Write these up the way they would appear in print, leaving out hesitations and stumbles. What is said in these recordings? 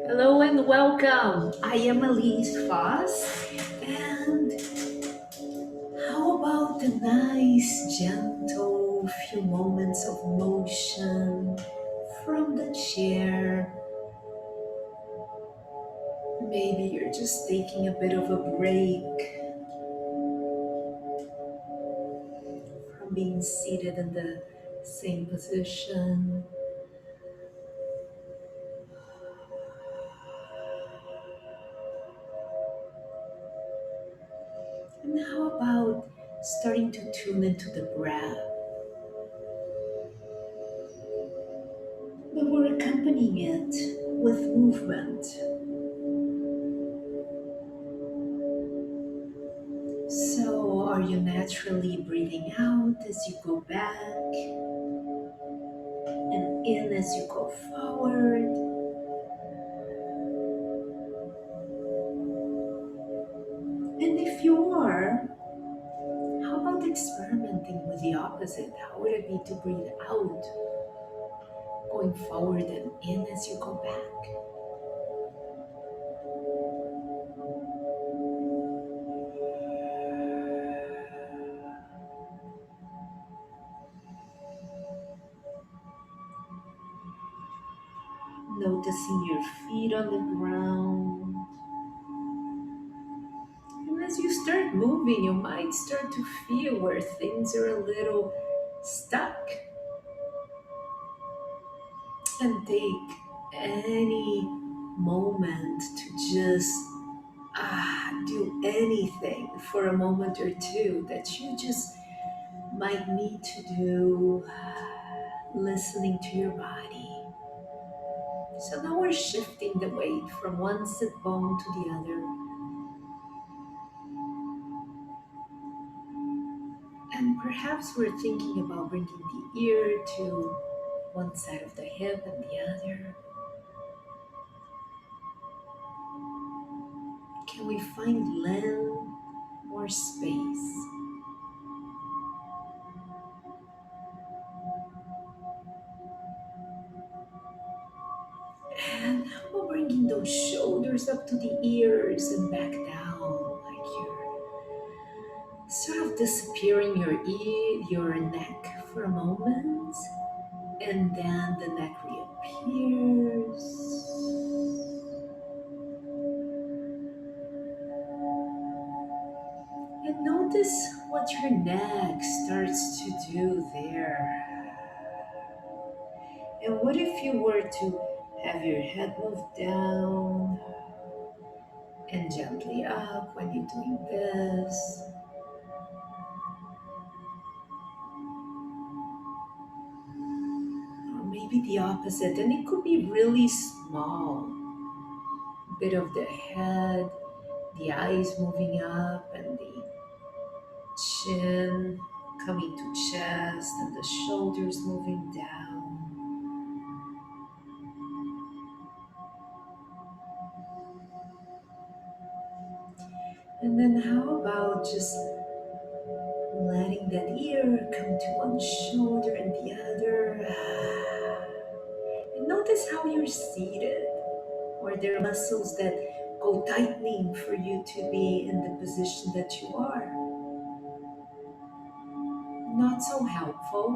Hello and welcome. I am Elise Foss. And how about a nice, gentle few moments of motion from the chair? Maybe you're just taking a bit of a break from being seated in the same position. And how about starting to tune into the breath? But we're accompanying it with movement. So, are you naturally breathing out as you go back and in as you go forward? And if you are, how about experimenting with the opposite? How would it be to breathe out, going forward and in as you go back? Noticing your feet on the ground. And as you start moving, you might start to feel where things are a little stuck. And take any moment to just do anything for a moment or two that you just might need to do, listening to your body. So now we're shifting the weight from one sit bone to the other, and perhaps we're thinking about bringing the ear to one side of the hip and the other. Can we find length or space? And how about bringing those shoulders up to the ears and back down, like you're sort of disappearing your neck for a moment, and then the neck reappears. And notice what your neck starts to do there. And what if you were to have your head move down and gently up when you're doing this? Or maybe the opposite, and it could be really small. Bit of the head, the eyes moving up, and the chin coming to chest, and the shoulders moving down. And then how about just letting that ear come to one shoulder and the other? And notice how you're seated. Are there muscles that go tightening for you to be in the position that you are? Not so helpful.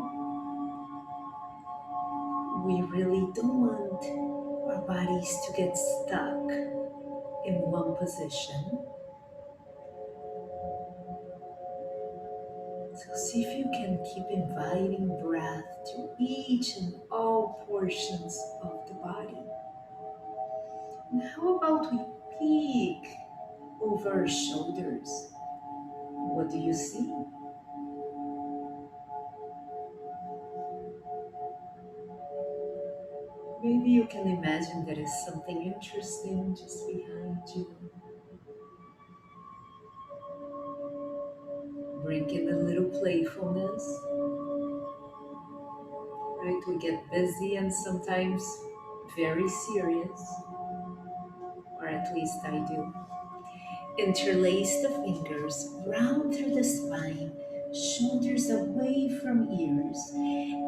We really don't want our bodies to get stuck in one position. So see if you can keep inviting breath to each and all portions of the body. And how about we peek over our shoulders? What do you see? Maybe you can imagine there is something interesting just behind you. Bring in a little playfulness. Right? We get busy and sometimes very serious, or at least I do. Interlace the fingers round through the spine, shoulders away from ears.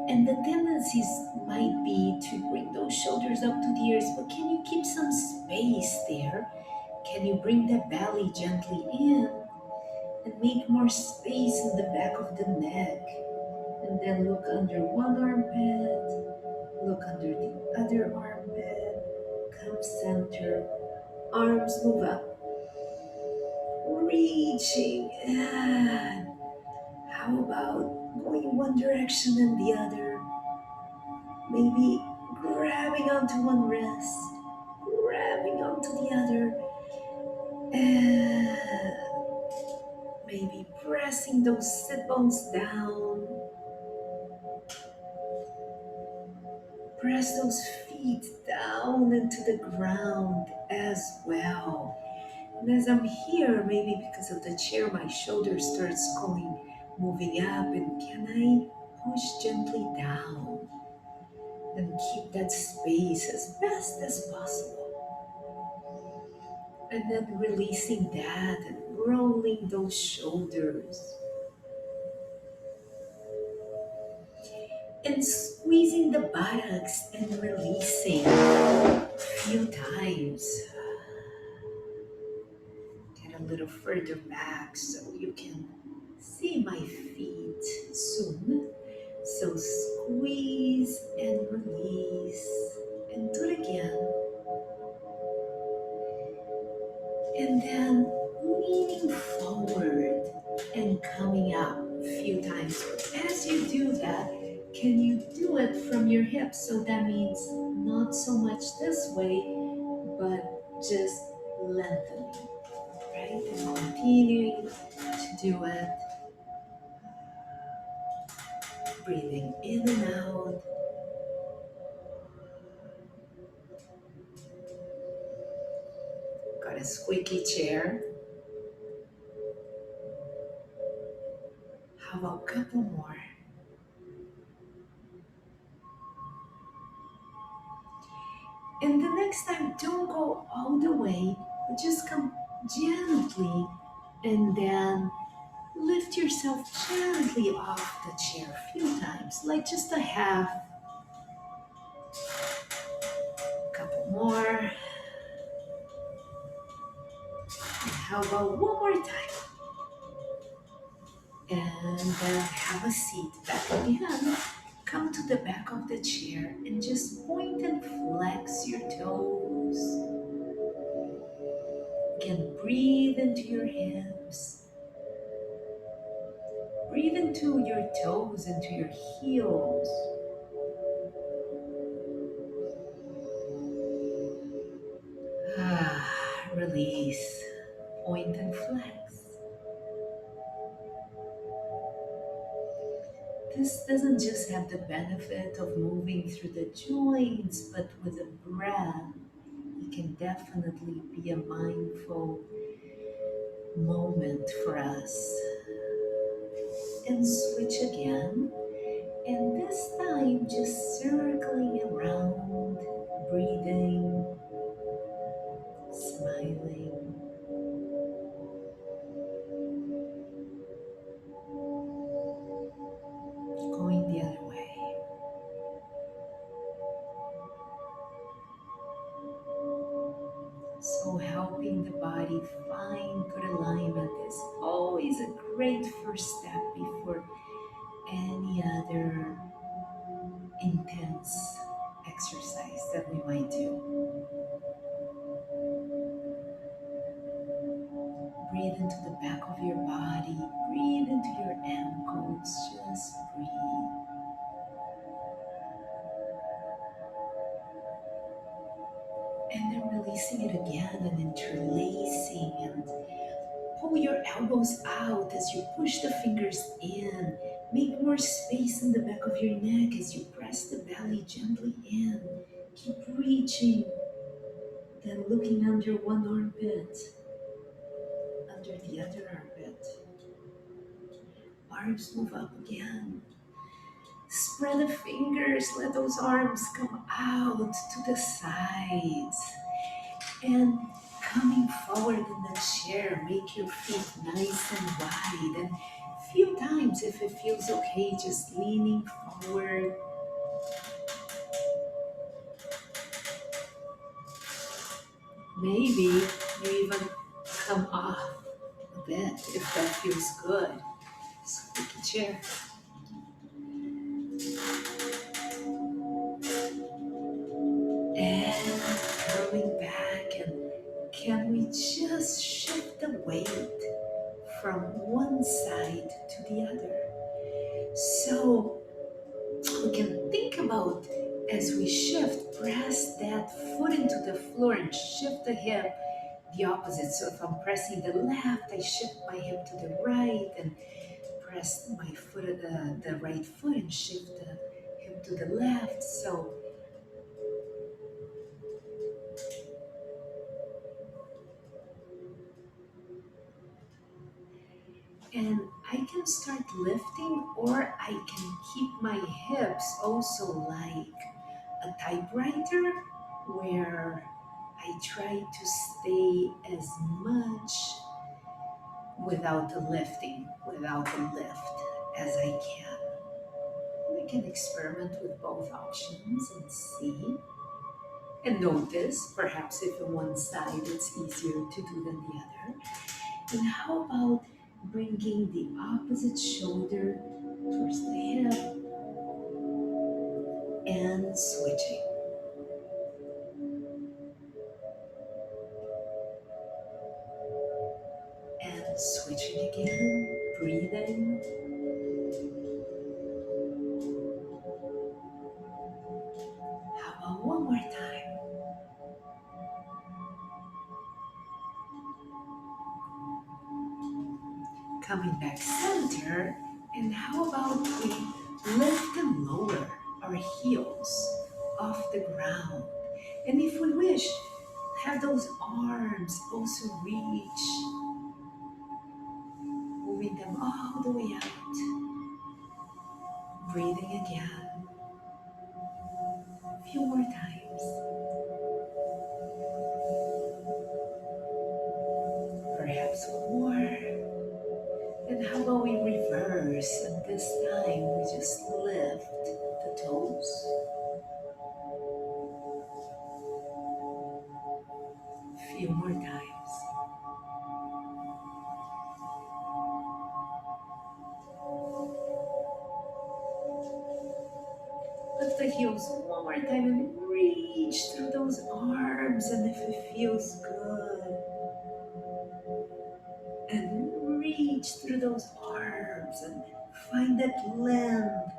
And the tendencies might be to bring those shoulders up to the ears, but can you keep some space there? Can you bring the belly gently in and make more space in the back of the neck? And then look under one armpit, look under the other armpit, come center, arms move up, reaching and how about going one direction and the other? Maybe grabbing onto one wrist, grabbing onto the other, and maybe pressing those sit bones down. Press those feet down into the ground as well. And as I'm here, maybe because of the chair, my shoulder starts going, moving up. And can I push gently down and keep that space as best as possible? And then releasing that and rolling those shoulders and squeezing the buttocks and releasing a few times. Get a little further back so you can see my feet soon. So squeeze and release and do it again. And then leaning forward and coming up a few times. As you do that, can you do it from your hips? So that means not so much this way, but just lengthening, right? And continuing to do it. Breathing in and out. Got a squeaky chair. How about a couple more? And the next time, don't go all the way, but just come gently and then lift yourself gently off the chair a few times, like just a half. A couple more. And how about one more time? And then have a seat back again. Come to the back of the chair and just point and flex your toes. Again, breathe into your hips. Breathe into your toes, into your heels. Release, point and flex. This doesn't just have the benefit of moving through the joints, but with a breath, it can definitely be a mindful moment for us. And switch again. And this time, just circling around, breathing, smiling. Going the other way. So helping the body find good alignment is always a great first step before any other intense exercise that we might do. Breathe into the back of your body, breathe into your ankles, just breathe. And then releasing it again and interlacing and pull your elbows out as you push the fingers in. Make more space in the back of your neck as you press the belly gently in. Keep reaching, then looking under one armpit, under the other armpit. Arms move up again. Spread the fingers, let those arms come out to the sides. And coming forward in the chair, make your feet nice and wide and few times if it feels okay, just leaning forward. Maybe you even come off a bit if that feels good. Squeaky chair. And coming back, and can we just shift the weight from one side to the other? So we can think about, as we shift, press that foot into the floor and shift the hip the opposite. So if I'm pressing the left, I shift my hip to the right and press my foot at the right foot and shift the hip to the left. So, and I can start lifting, or I can keep my hips also like a typewriter, where I try to stay as much without the lifting, without the lift as I can. We can experiment with both options and see. And notice, perhaps if on one side it's easier to do than the other. And how about bringing the opposite shoulder towards the hip and switching. And switching again, breathing. How about one more time? Coming back center. And how about we lift and lower our heels off the ground? And if we wish, have those arms also reach, moving them all the way out. Breathing again. A few more times. Perhaps one more. And how about we reverse? And this time we just lift the toes. A few more times. Lift the heels one more time and reach through those arms. And if it feels good, and reach through those arms and find that length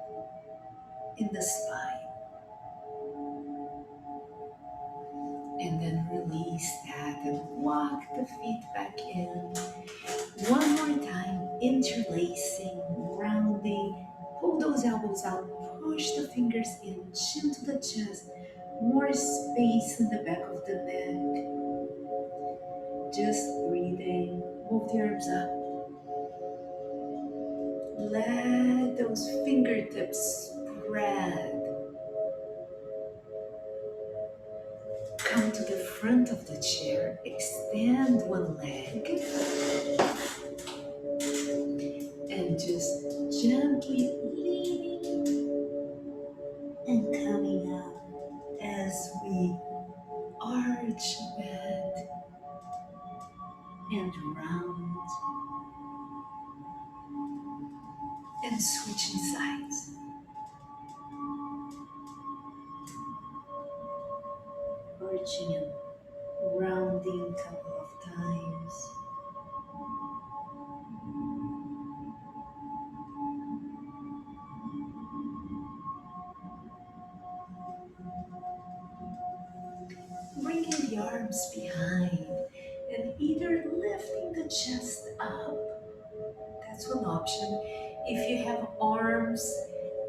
in the spine. And then release that and walk the feet back in. One more time, interlacing, rounding. Pull those elbows out, push the fingers in, chin to the chest. More space in the back of the neck. Just breathing. Move the arms up. Let those fingertips spread. Come to the front of the chair, extend one leg, and just gently leaning and coming up as we arch a bit and round and switching sides. Arching and rounding a couple of times. Bringing the arms behind and either lifting the chest up. That's one option. If you have arms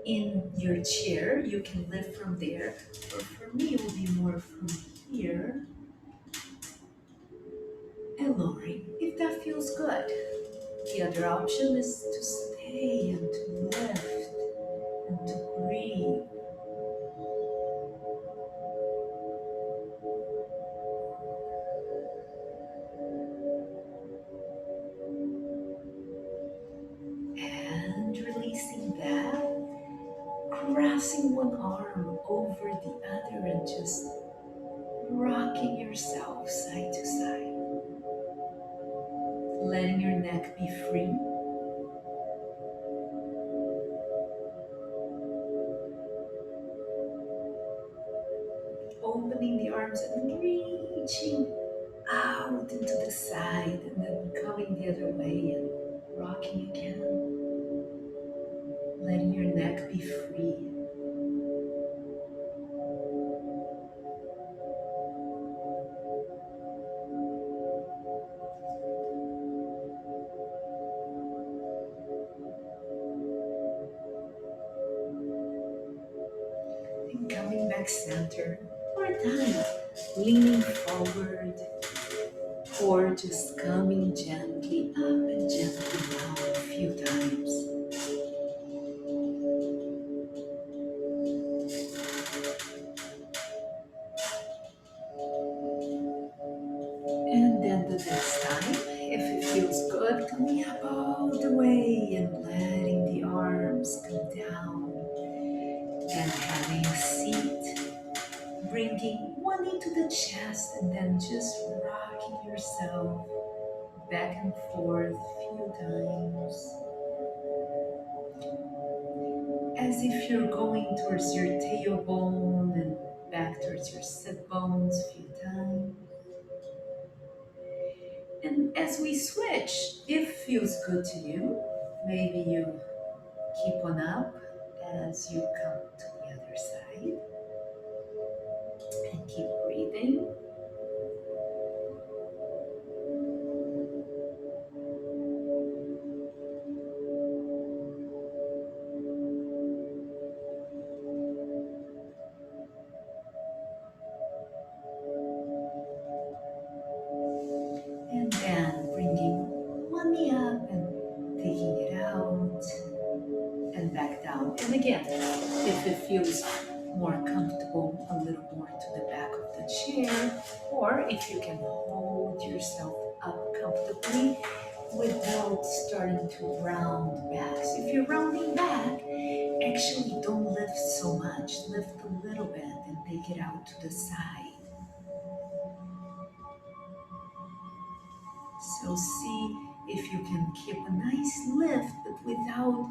in your chair, you can lift from there. Or for me, it would be more from here and lowering, if that feels good. The other option is to stay and to lift and to breathe. passing one arm over the other and just rocking yourself side to side, letting your neck be free. Opening the arms and reaching out into the side and then coming the other way and rocking again, letting your neck be free. And coming back center, more time, leaning forward or just coming gently up and gently down a few times. And then the next time, if it feels good, coming up all the way and letting the arms come down and having a seat, bringing one knee to the chest and then just rocking yourself back and forth a few times as if you're going towards your tailbone and back towards your sit bones a few times. And as we switch, if feels good to you, maybe you keep on up as you come to the other side and keep breathing. And then bringing one knee up and taking it out and back down. And again, if it feels more comfortable, a little more to the back of the chair, or if you can hold yourself up comfortably without starting to round back. So if you're rounding back, actually don't lift so much. Lift a little bit and take it out to the side. So see if you can keep a nice lift, but without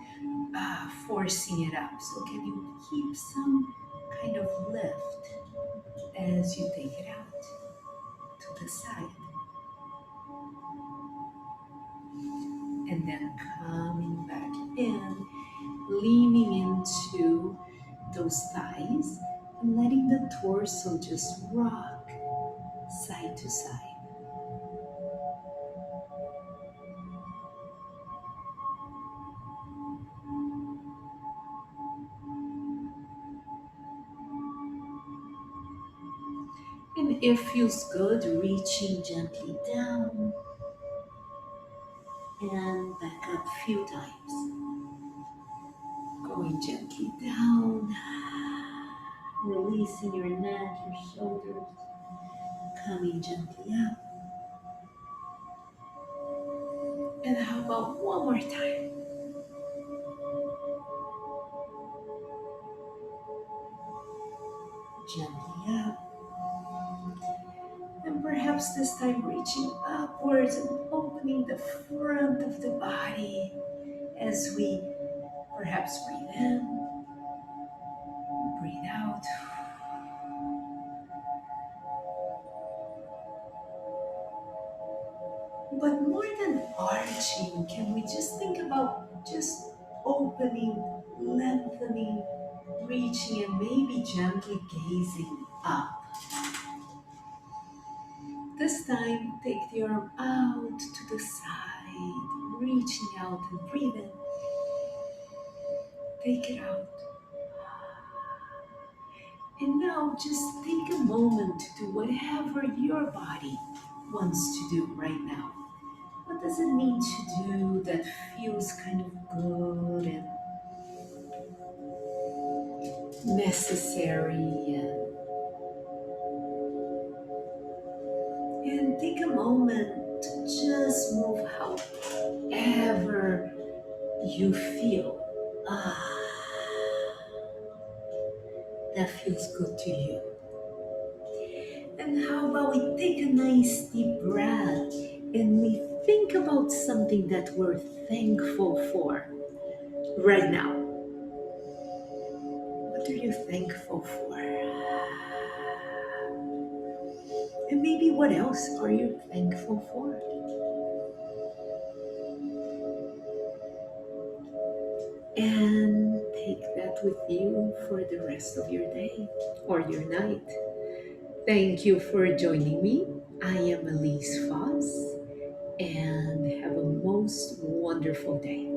forcing it up. So can you keep some kind of lift as you take it out to the side? And then coming back in, leaning into those thighs and letting the torso just rock side to side. And if feels good, reaching gently down and back up a few times. Going gently down, releasing your neck, your shoulders, coming gently up. And how about one more time? Gently up. And perhaps this time reaching upwards and opening the front of the body as we perhaps breathe in, breathe out. But more than arching, can we just think about just opening, lengthening, reaching, and maybe gently gazing up. This time, take the arm out to the side, reaching out and breathe in. Take it out. And now just take a moment to do whatever your body wants to do right now. What does it mean to do that feels kind of good and necessary? And take a moment to just move however you feel. that feels good to you. And how about we take a nice deep breath and we think about something that we're thankful for right now? What are you thankful for? And maybe what else are you thankful for? And take that with you for the rest of your day or your night. Thank you for joining me. I am Elise Foss, and have a most wonderful day.